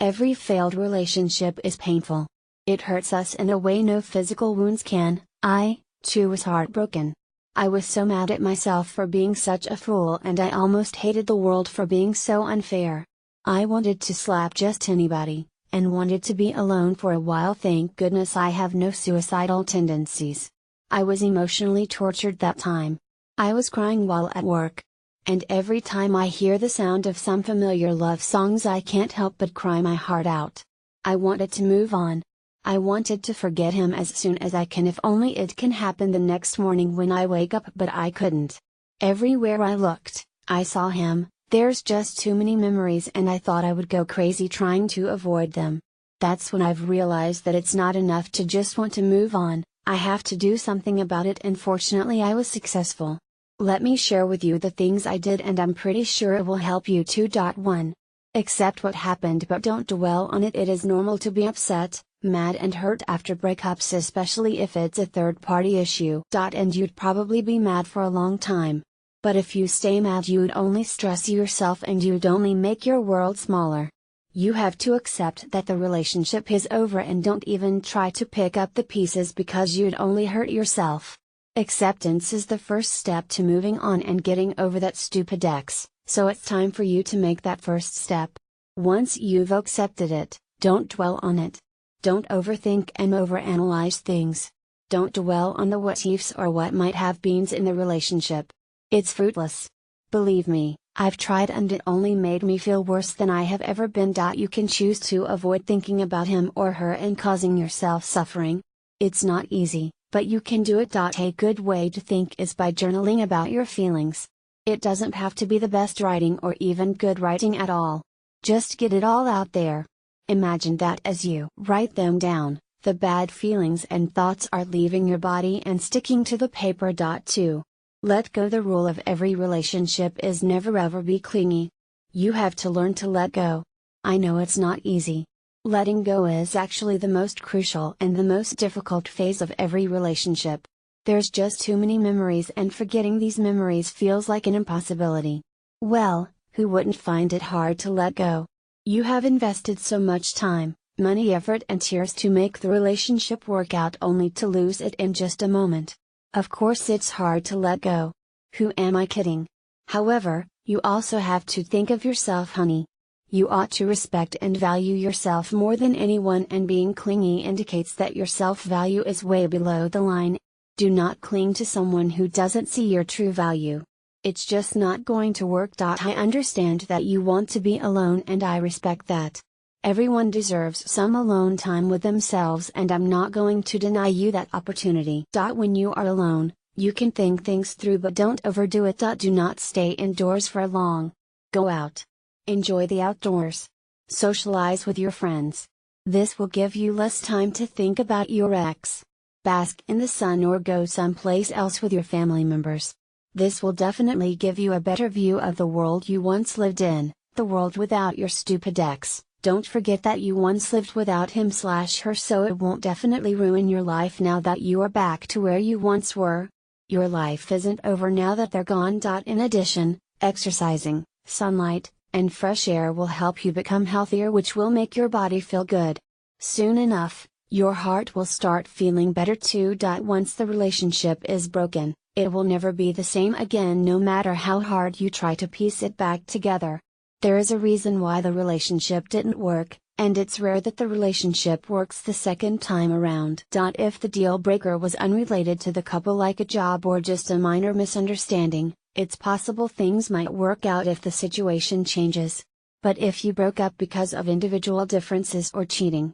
Every failed relationship is painful. It hurts us in a way no physical wounds can. I, too, was heartbroken. I was so mad at myself for being such a fool, and I almost hated the world for being so unfair. I wanted to slap just anybody, and wanted to be alone for a while. Thank goodness I have no suicidal tendencies. I was emotionally tortured that time. I was crying while at work. And every time I hear the sound of some familiar love songs, I can't help but cry my heart out. I wanted to move on. I wanted to forget him as soon as I can, if only it can happen the next morning when I wake up, but I couldn't. Everywhere I looked, I saw him. There's just too many memories, and I thought I would go crazy trying to avoid them. That's when I've realized that it's not enough to just want to move on, I have to do something about it, and fortunately I was successful. Let me share with you the things I did, and I'm pretty sure it will help you too. 1. Accept what happened, but don't dwell on it. It is normal to be upset, mad and hurt after breakups, especially if it's a third-party issue. And you'd probably be mad for a long time. But if you stay mad, you'd only stress yourself and you'd only make your world smaller. You have to accept that the relationship is over, and don't even try to pick up the pieces because you'd only hurt yourself. Acceptance is the first step to moving on and getting over that stupid ex, so it's time for you to make that first step. Once you've accepted it, don't dwell on it. Don't overthink and overanalyze things. Don't dwell on the what ifs or what might have beens in the relationship. It's fruitless. Believe me, I've tried and it only made me feel worse than I have ever been. You can choose to avoid thinking about him or her and causing yourself suffering. It's not easy, but you can do it. A good way to think is by journaling about your feelings. It doesn't have to be the best writing or even good writing at all. Just get it all out there. Imagine that as you write them down, the bad feelings and thoughts are leaving your body and sticking to the paper. 2. Let go. The rule of every relationship is never ever be clingy. You have to learn to let go. I know it's not easy. Letting go is actually the most crucial and the most difficult phase of every relationship. There's just too many memories, and forgetting these memories feels like an impossibility. Well, who wouldn't find it hard to let go? You have invested so much time, money, effort, and tears to make the relationship work out, only to lose it in just a moment. Of course it's hard to let go. Who am I kidding? However, you also have to think of yourself, honey. You ought to respect and value yourself more than anyone, and being clingy indicates that your self-value is way below the line. Do not cling to someone who doesn't see your true value. It's just not going to work. I understand that you want to be alone, and I respect that. Everyone deserves some alone time with themselves, and I'm not going to deny you that opportunity. When you are alone, you can think things through, but don't overdo it. Do not stay indoors for long. Go out. Enjoy the outdoors. Socialize with your friends. This will give you less time to think about your ex. Bask in the sun or go someplace else with your family members. This will definitely give you a better view of the world you once lived in, the world without your stupid ex. Don't forget that you once lived without him/her, so it won't definitely ruin your life now that you are back to where you once were. Your life isn't over now that they're gone. In addition, exercising, sunlight, and fresh air will help you become healthier, which will make your body feel good. Soon enough, your heart will start feeling better too. Once the relationship is broken, it will never be the same again, no matter how hard you try to piece it back together. There is a reason why the relationship didn't work, and it's rare that the relationship works the second time around. If the deal breaker was unrelated to the couple, like a job or just a minor misunderstanding, it's possible things might work out if the situation changes. But if you broke up because of individual differences or cheating,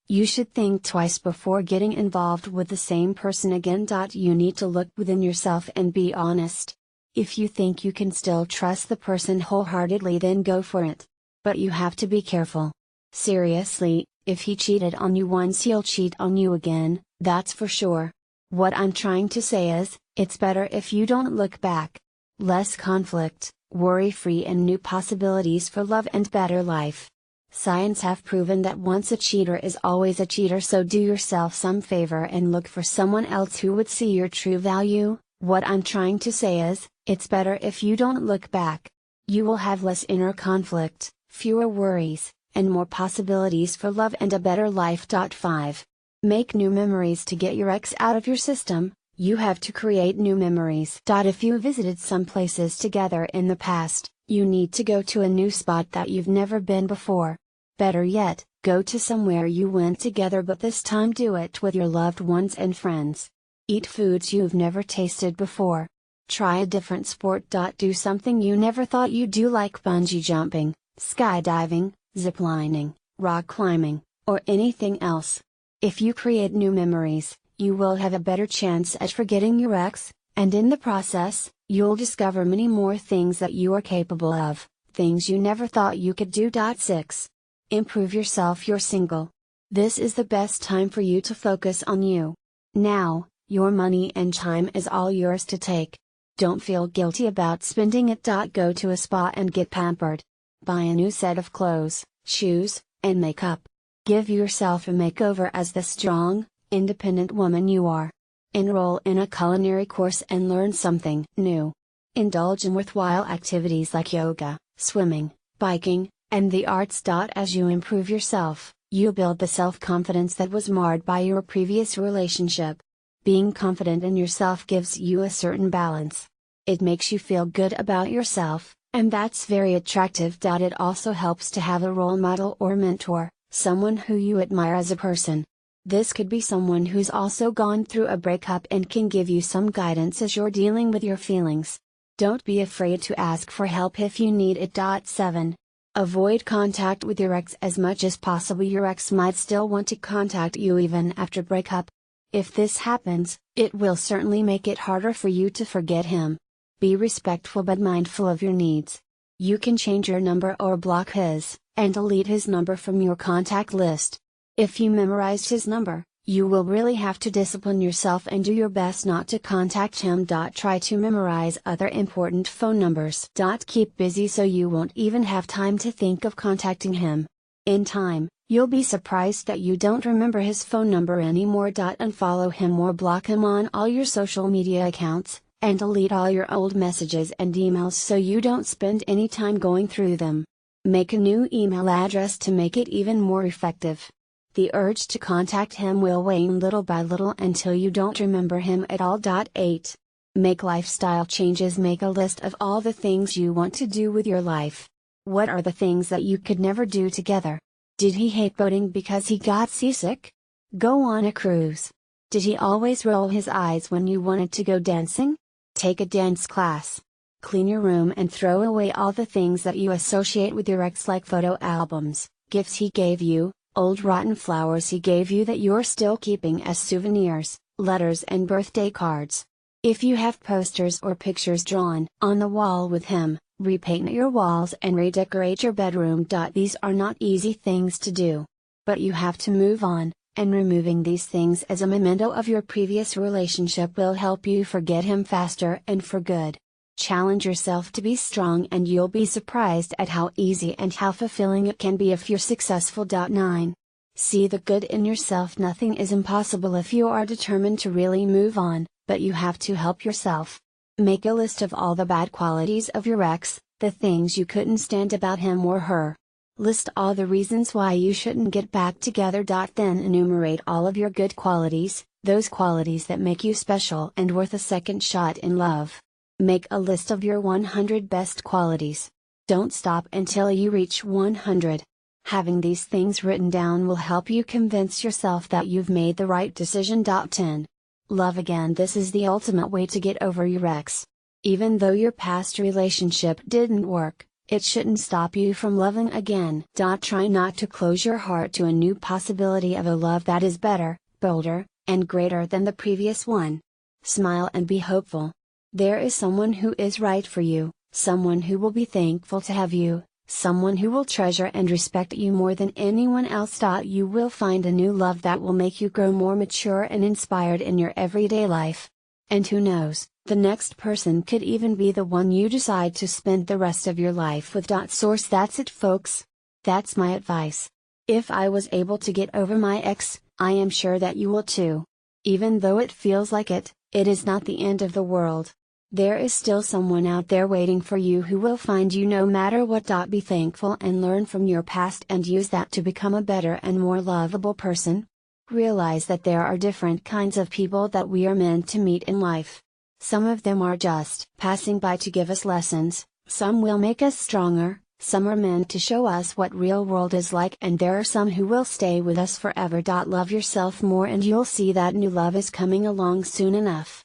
you should think twice before getting involved with the same person again. You need to look within yourself and be honest. If you think you can still trust the person wholeheartedly, then go for it. But you have to be careful. Seriously, if he cheated on you once, he'll cheat on you again, that's for sure. What I'm trying to say is, it's better if you don't look back. Less conflict, worry-free, and new possibilities for love and better life. Science have proven that once a cheater is always a cheater, so do yourself some favor and look for someone else who would see your true value. What I'm trying to say is, it's better if you don't look back. You will have less inner conflict, fewer worries, and more possibilities for love and a better life. 5. Make new memories to get your ex out of your system. You have to create new memories. If you visited some places together in the past, you need to go to a new spot that you've never been before. Better yet, go to somewhere you went together, but this time do it with your loved ones and friends. Eat foods you've never tasted before. Try a different sport. Do something you never thought you'd do, like bungee jumping, skydiving, ziplining, rock climbing, or anything else. If you create new memories, you will have a better chance at forgetting your ex, and in the process, you'll discover many more things that you are capable of, things you never thought you could do. 6. Improve yourself. You're single. This is the best time for you to focus on you. Now, your money and time is all yours to take. Don't feel guilty about spending it. Go to a spa and get pampered. Buy a new set of clothes, shoes, and makeup. Give yourself a makeover as the strong, independent woman you are. Enroll in a culinary course and learn something new. Indulge in worthwhile activities like yoga, swimming, biking, and the arts. As you improve yourself, you build the self-confidence that was marred by your previous relationship. Being confident in yourself gives you a certain balance. It makes you feel good about yourself, and that's very attractive. It also helps to have a role model or mentor, someone who you admire as a person. This could be someone who's also gone through a breakup and can give you some guidance as you're dealing with your feelings. Don't be afraid to ask for help if you need it. 7. Avoid contact with your ex as much as possible. Your ex might still want to contact you even after breakup. If this happens, it will certainly make it harder for you to forget him. Be respectful but mindful of your needs. You can change your number or block his, and delete his number from your contact list. If you memorized his number, you will really have to discipline yourself and do your best not to contact him. Try to memorize other important phone numbers. Keep busy so you won't even have time to think of contacting him. In time, you'll be surprised that you don't remember his phone number anymore. Unfollow him or block him on all your social media accounts, and delete all your old messages and emails so you don't spend any time going through them. Make a new email address to make it even more effective. The urge to contact him will wane little by little until you don't remember him at all. 8. Make lifestyle changes. Make a list of all the things you want to do with your life. What are the things that you could never do together? Did he hate boating because he got seasick? Go on a cruise. Did he always roll his eyes when you wanted to go dancing? Take a dance class. Clean your room and throw away all the things that you associate with your ex, like photo albums, gifts he gave you, old rotten flowers he gave you that you're still keeping as souvenirs, letters and birthday cards. If you have posters or pictures drawn on the wall with him, repaint your walls and redecorate your bedroom. These are not easy things to do. But you have to move on, and removing these things as a memento of your previous relationship will help you forget him faster and for good. Challenge yourself to be strong and you'll be surprised at how easy and how fulfilling it can be if you're successful. 9. See the good in yourself. Nothing is impossible if you are determined to really move on, but you have to help yourself. Make a list of all the bad qualities of your ex, the things you couldn't stand about him or her. List all the reasons why you shouldn't get back together. Then enumerate all of your good qualities, those qualities that make you special and worth a second shot in love. Make a list of your 100 best qualities. Don't stop until you reach 100. Having these things written down will help you convince yourself that you've made the right decision. 10. Love again. This is the ultimate way to get over your ex. Even though your past relationship didn't work, it shouldn't stop you from loving again. Try not to close your heart to a new possibility of a love that is better, bolder, and greater than the previous one. Smile and be hopeful. There is someone who is right for you, someone who will be thankful to have you, someone who will treasure and respect you more than anyone else. You will find a new love that will make you grow more mature and inspired in your everyday life. And who knows, the next person could even be the one you decide to spend the rest of your life with. Source. That's it, folks. That's my advice. If I was able to get over my ex, I am sure that you will too. Even though it feels like it, it is not the end of the world. There is still someone out there waiting for you who will find you no matter what. Be thankful and learn from your past and use that to become a better and more lovable person. Realize that there are different kinds of people that we are meant to meet in life. Some of them are just passing by to give us lessons, some will make us stronger, some are meant to show us what real world is like, and there are some who will stay with us forever. Love yourself more and you'll see that new love is coming along soon enough.